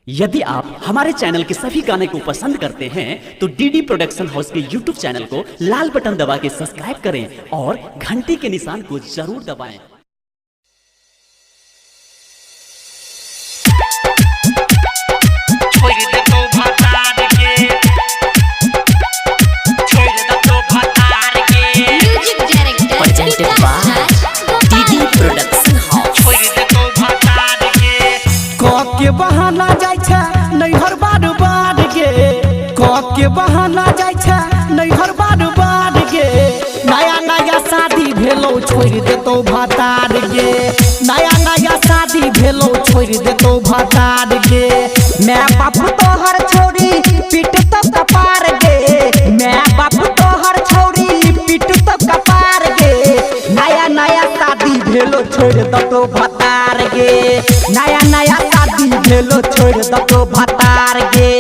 यदि आप हमारे चैनल के सभी गाने को पसंद करते हैं तो डीडी प्रोडक्शन हाउस के यूट्यूब चैनल को लाल बटन दबा के सब्सक्राइब करें और घंटी के निशान को जरूर दबाएं। के बहाना जाय छै नैहर बार बार गे के बहाना जाय छै नैहर बार बार गे नया नया शादी भेलो छोड़ देतो भतार गे नया नया शादी भेलो छोड़ देतो भतार गे मैं बाप तोहर छोरी पीट तो कपार गे मैं बाप तोहर छोरी पीट तो कपार गे नया नया शादी भेलो छोड़ देतो भतार गे नया नया भेलो छोड़ दतो भतार गे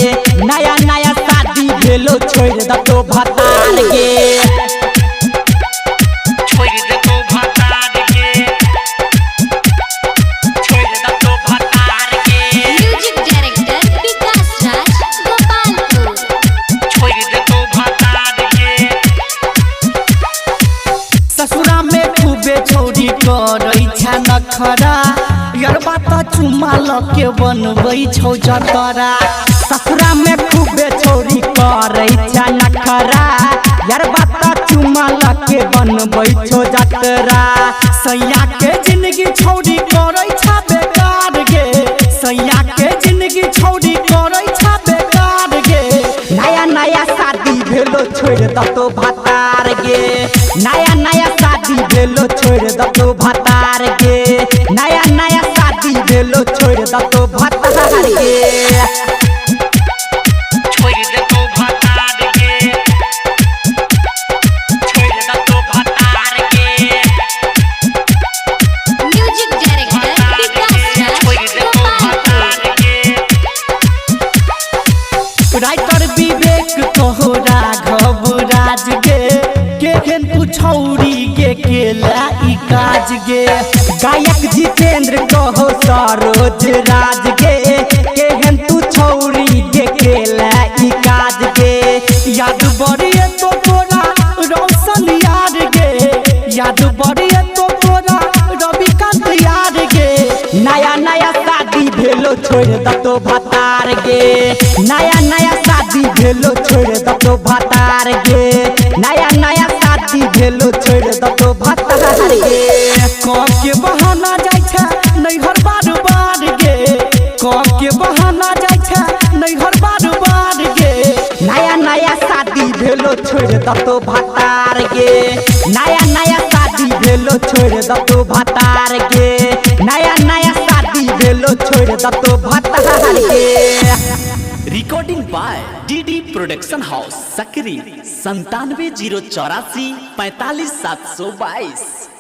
नया नया शादी भेलो छोड़ दतो भतार गे छोड़ दतो भतार गे छोड़ दतो भतार गे म्यूजिक डायरेक्टर विकास राज गोपालपुर छोड़ दतो भतार गे ससुरा में खूबे छोरी करै छै नखरा यार बात चुमा लके बनबै छौ जतरा ससुरा में खूबे छोरी करै छै नखरा यार बात चुमा लके बनबै छौ जतरा सैया के जिंदगी छोरी करै छै बेकार गे सैया के जिंदगी छोरी करै छै बेकार गे नया नया शादी भेलो छोड़ दतो भतार गे नया नया शादी भेलो छोड़ दतो भतार गे नया नया शादी भेलो छोड़ दतो भतार गे छोड़ दतो भतार गे छोड़ दतो भतार गे म्यूजिक डायरेक्टर विकास राज गोपालपुर राइटर विवेक कहो राघव राज गे केहन तू छौरी गे केला ई काज गे गायक जितेंद्र कहो सरोज राज गे केहन तू छौरी गे केला ई काज गे याद बड़िए तो तोरा रोशन यार गे याद बड़िए तो तोरा रविकांत यार गे नया नया शादी भेलो छोड़ दतो भतार गे नया नया शादी भेलो छोड़ दतो भतार गे नया नया शादी भेलो छोड़ दतो भतार गे के बहाना जाय छै नैहर बार बार गे के बहाना जाय छै नैहर बार बार गे नया नया शादी भेलो छोड़ दतो भतार गे नया नया शादी भेलो छोड़ दतो भतार गे नया नया शादी भेलो छोड़ दतो भतार गे recording by DD production house Sakri 97 084 45 722।